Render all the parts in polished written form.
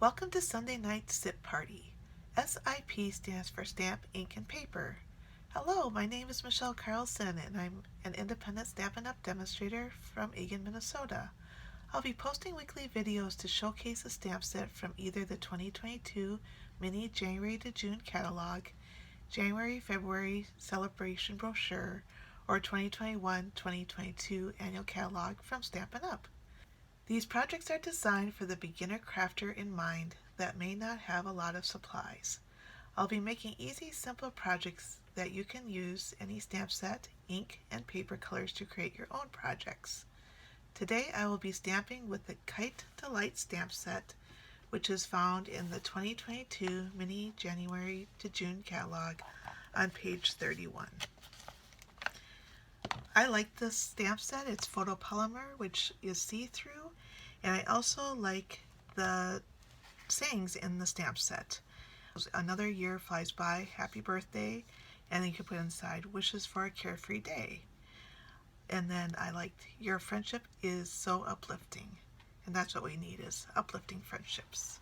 Welcome to Sunday Night Sip Party. S.I.P stands for Stamp, Ink, and Paper. Hello, my name is Michelle Carlson, and I'm an independent Stampin' Up! Demonstrator from Eagan, Minnesota. I'll be posting weekly videos to showcase a stamp set from either the 2022 Mini January to June catalog, January-February celebration brochure, or 2021-2022 annual catalog from Stampin' Up! These projects are designed for the beginner crafter in mind that may not have a lot of supplies. I'll be making easy, simple projects that you can use any stamp set, ink, and paper colors to create your own projects. Today I will be stamping with the Kite Delight Stamp Set, which is found in the 2022 Mini January to June catalog on page 31. I like this stamp set. It's photopolymer, which is see-through, and I also like the sayings in the stamp set. Another year flies by, happy birthday, and then you can put inside wishes for a carefree day. And then I liked your friendship is so uplifting, and that's what we need, is uplifting friendships.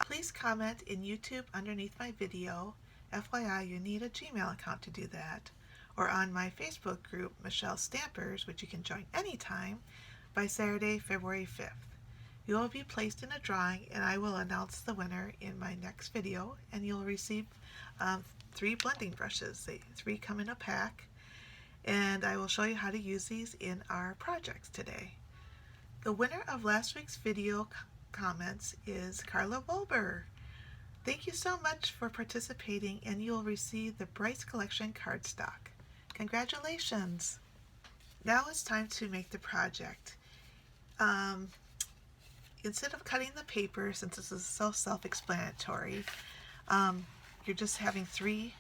Please comment in YouTube underneath my video. FYI, you need a Gmail account to do that, or on my Facebook group, Michelle Stampers, which you can join anytime, by Saturday, February 5th. You will be placed in a drawing, and I will announce the winner in my next video, and you'll receive 3 blending brushes. 3 come in a pack, and I will show you how to use these in our projects today. The winner of last week's video comments is Carla Wolber. Thank you so much for participating, and you'll receive the Bryce Collection cardstock. Congratulations! Now it's time to make the project. Instead of cutting the paper, since this is so self-explanatory, you're just having 3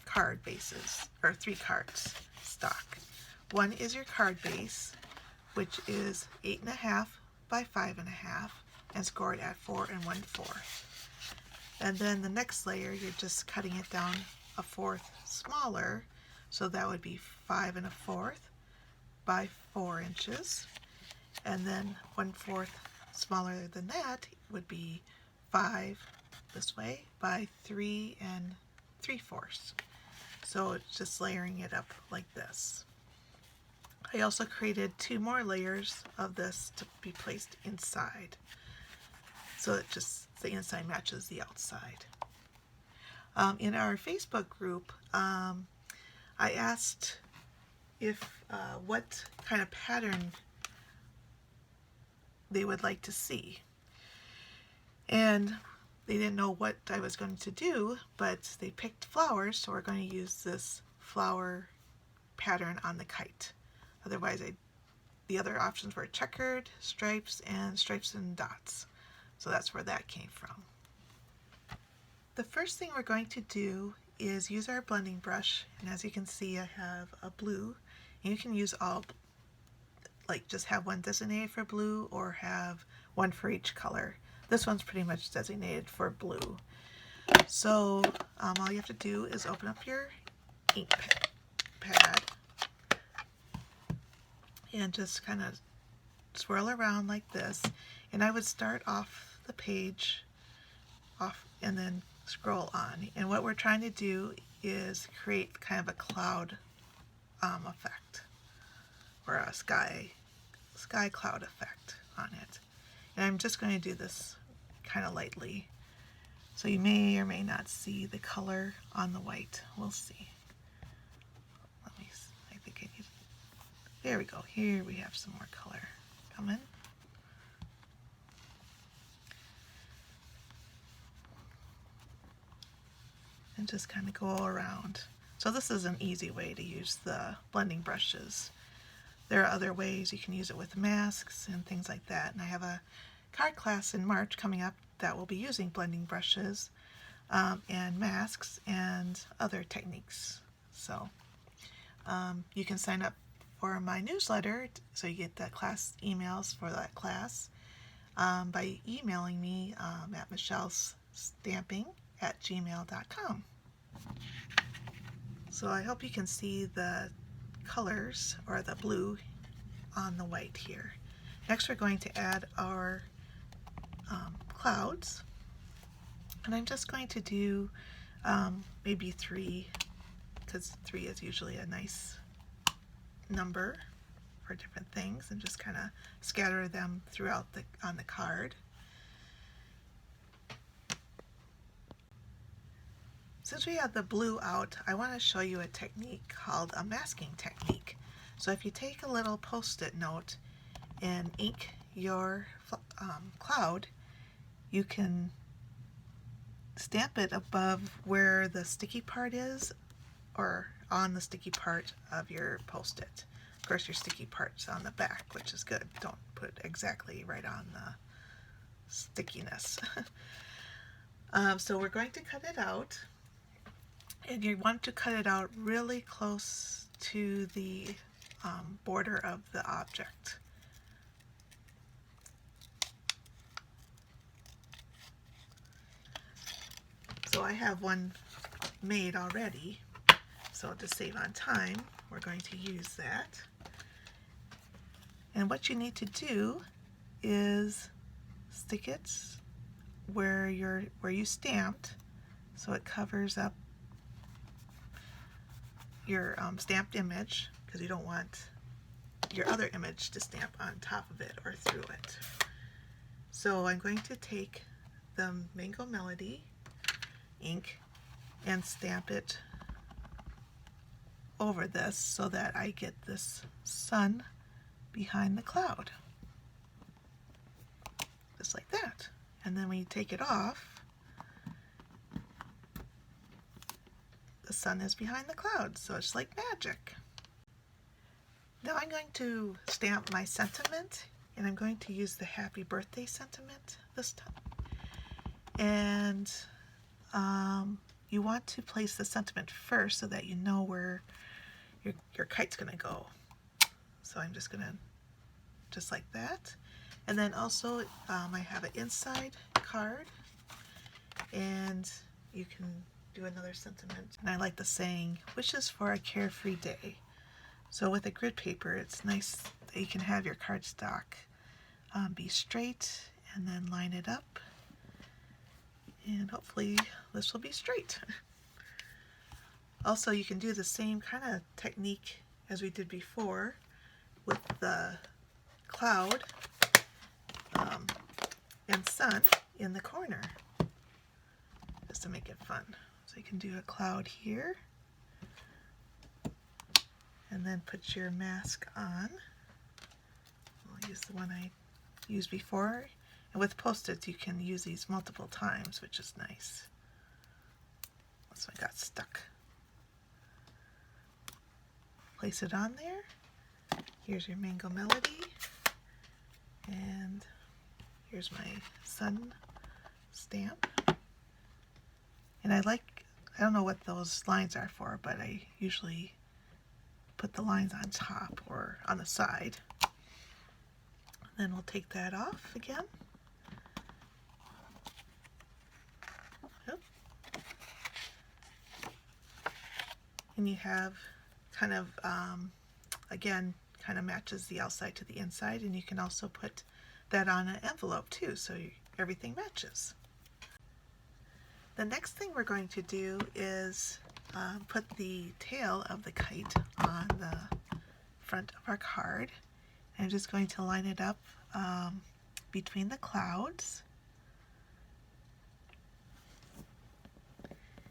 card bases, or 3 cards stock. One is your card base, which is 8.5 by 5.5 and scored at 4 1/4. And then the next layer, you're just cutting it down a 1/4 smaller, so that would be 5 1/4 by 4 inches. And then 1/4 smaller than that would be 5 this way by 3 3/4. So it's just layering it up like this. I also created 2 more layers of this to be placed inside, so it just the inside matches the outside. In our Facebook group, I asked if what kind of pattern they would like to see, and they didn't know what I was going to do, but they picked flowers, so we're going to use this flower pattern on the kite. Otherwise, the other options were checkered, stripes and dots. So that's where that came from. The first thing we're going to do is use our blending brush, and as you can see, I have a blue, and you can use all, like just have one designated for blue or have one for each color. This one's pretty much designated for blue. So all you have to do is open up your ink pad and just kind of swirl around like this. And I would start off the page and then scroll on. And what we're trying to do is create kind of a cloud effect, or a sky cloud effect on it. And I'm just going to do this kind of lightly, so you may or may not see the color on the white. We'll see. Let me see. I think I need, there we go. Here we have some more color coming. And just kind of go around. So this is an easy way to use the blending brushes. There are other ways. You can use it with masks and things like that. And I have a card class in March coming up that will be using blending brushes and masks and other techniques. So you can sign up for my newsletter so you get the class emails for that class by emailing me at michellestamping@gmail.com. So I hope you can see the colors, or the blue on the white here. Next we're going to add our clouds. And I'm just going to do maybe 3, because 3 is usually a nice number for different things, and just kind of scatter them throughout on the card. Since we have the blue out, I want to show you a technique called a masking technique. So if you take a little post-it note and ink your cloud, you can stamp it above where the sticky part is, or on the sticky part of your post-it. Of course, your sticky part's on the back, which is good. Don't put it exactly right on the stickiness. So we're going to cut it out, and you want to cut it out really close to the border of the object. So I have one made already, so to save on time, we're going to use that. And what you need to do is stick it where you stamped, so it covers up your stamped image, because you don't want your other image to stamp on top of it or through it. So I'm going to take the Mango Melody ink and stamp it over this so that I get this sun behind the cloud, just like that. And then when you take it off, the sun is behind the cloud, so it's like magic. Now I'm going to stamp my sentiment, and I'm going to use the happy birthday sentiment this time. And you want to place the sentiment first so that you know where your kite's going to go. So I'm just going to, just like that. And then also I have an inside card, and you can do another sentiment. And I like the saying, wishes for a carefree day. So with a grid paper, it's nice that you can have your cardstock be straight and then line it up. And hopefully this will be straight. Also, you can do the same kind of technique as we did before with the cloud and sun in the corner, just to make it fun. So you can do a cloud here, and then put your mask on. I'll use the one I used before. And with Post-its, you can use these multiple times, which is nice. This one got stuck. Place it on there. Here's your Mango Melody. And here's my sun stamp. And I don't know what those lines are for, but I usually put the lines on top or on the side. Then we'll take that off again. Yep. And you have kind of, again, kind of matches the outside to the inside, and you can also put that on an envelope too, so everything matches. The next thing we're going to do is put the tail of the kite on the front of our card. I'm just going to line it up between the clouds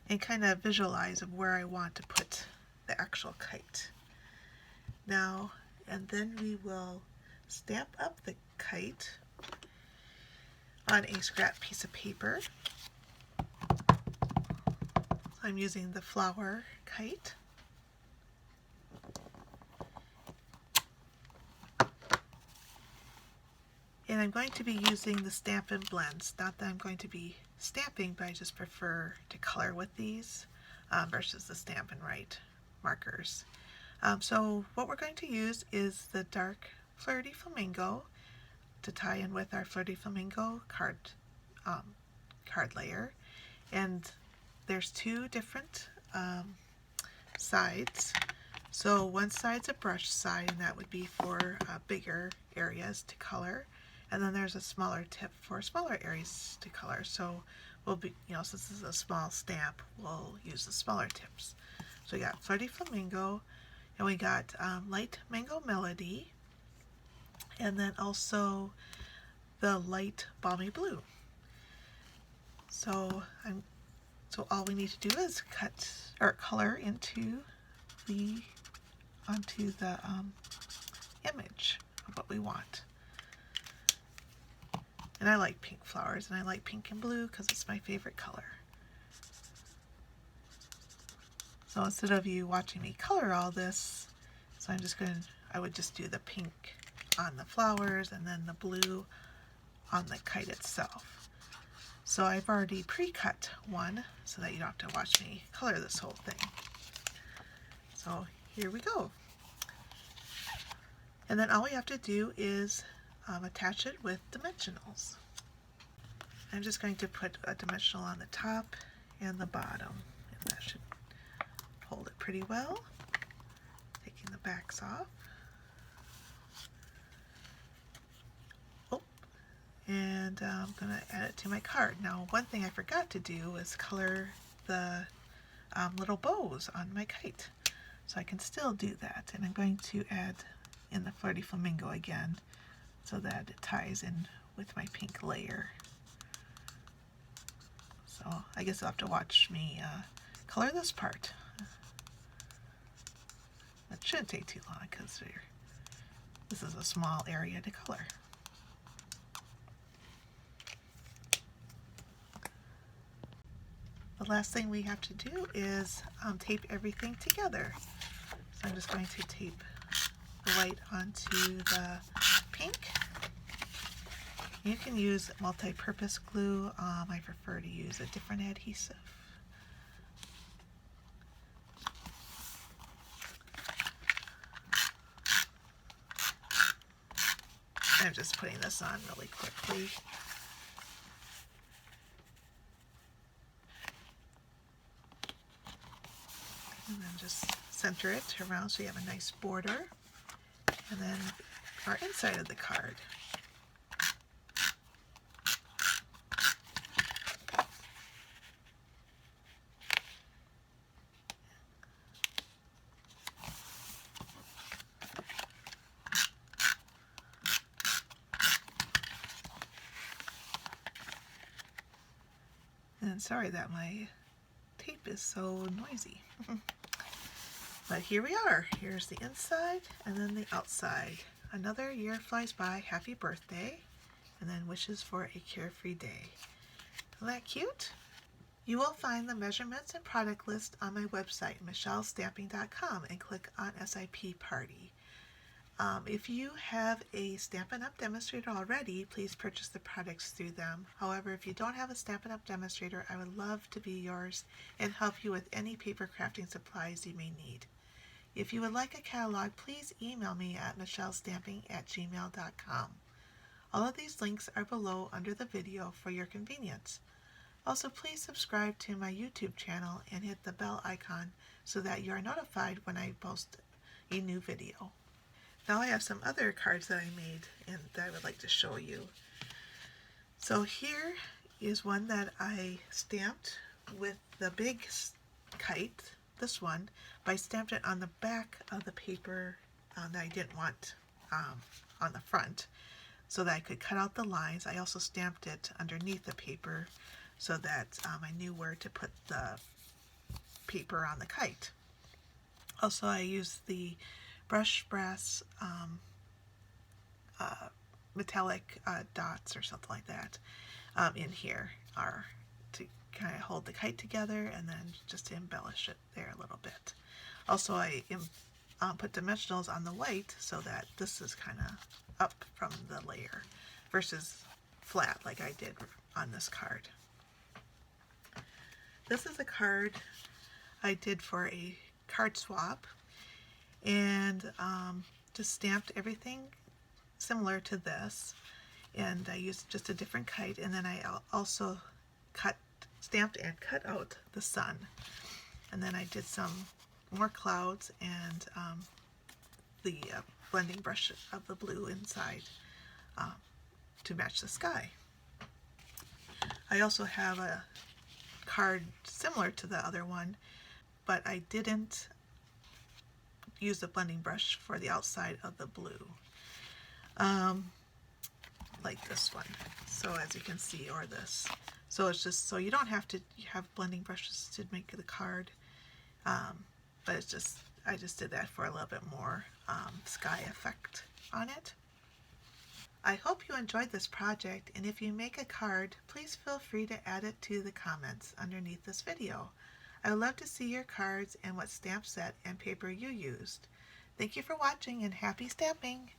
and kind of visualize of where I want to put the actual kite. Now, and then we will stamp up the kite on a scrap piece of paper. So I'm using the flower kite. And I'm going to be using the Stampin' Blends. Not that I'm going to be stamping, but I just prefer to color with these versus the Stampin' Write markers. So what we're going to use is the dark Flirty Flamingo to tie in with our Flirty Flamingo card layer. And there's two different sides. So one side's a brush side, and that would be for bigger areas to color. And then there's a smaller tip for smaller areas to color. So will be, since this is a small stamp, we'll use the smaller tips. So we got Flirty Flamingo, and we got Light Mango Melody, and then also the Light Balmy Blue. So all we need to do is cut or color onto the image of what we want. And I like pink flowers, and I like pink and blue because it's my favorite color. So instead of you watching me color all this, I would just do the pink on the flowers and then the blue on the kite itself. So I've already pre-cut one so that you don't have to watch me color this whole thing. So here we go. And then all we have to do is attach it with dimensionals. I'm just going to put a dimensional on the top and the bottom, and that should hold it pretty well. Taking the backs off. Oh, and I'm going to add it to my card. Now, one thing I forgot to do is color the little bows on my kite. So I can still do that, and I'm going to add in the Flirty Flamingo again so that it ties in with my pink layer. So I guess you'll have to watch me color this part. It shouldn't take too long because this is a small area to color. The last thing we have to do is tape everything together. So I'm just going to tape the white onto the pink. You can use multi-purpose glue. I prefer to use a different adhesive. I'm just putting this on really quickly. And then just center it around so you have a nice border. And then our inside of the card. And sorry that my tape is so noisy. But here we are. Here's the inside and then the outside. Another year flies by, happy birthday, and then wishes for a carefree day. Isn't that cute? You will find the measurements and product list on my website, michellestamping.com, and click on S.I.P Party. If you have a Stampin' Up! Demonstrator already, please purchase the products through them. However, if you don't have a Stampin' Up! Demonstrator, I would love to be yours and help you with any paper crafting supplies you may need. If you would like a catalog, please email me at michellestamping@gmail.com. All of these links are below under the video for your convenience. Also, please subscribe to my YouTube channel and hit the bell icon so that you are notified when I post a new video. Now I have some other cards that I made and that I would like to show you. So here is one that I stamped with the big kite, this one, but I stamped it on the back of the paper that I didn't want on the front so that I could cut out the lines. I also stamped it underneath the paper so that I knew where to put the paper on the kite. Also, I used the brush brass metallic dots or something like that in here are to kind of hold the kite together and then just to embellish it there a little bit. Also, I put dimensionals on the white so that this is kind of up from the layer versus flat like I did on this card. This is a card I did for a card swap, and just stamped everything similar to this, and I used just a different kite, and then I also stamped and cut out the sun, and then I did some more clouds and the blending brush of the blue inside to match the sky. I also have a card similar to the other one, but I didn't use the blending brush for the outside of the blue, like this one. So as you can see, or this. So it's just, so you don't have to have blending brushes to make the card, but it's just, I just did that for a little bit more sky effect on it. I hope you enjoyed this project, and if you make a card, please feel free to add it to the comments underneath this video. I would love to see your cards and what stamp set and paper you used. Thank you for watching, and happy stamping!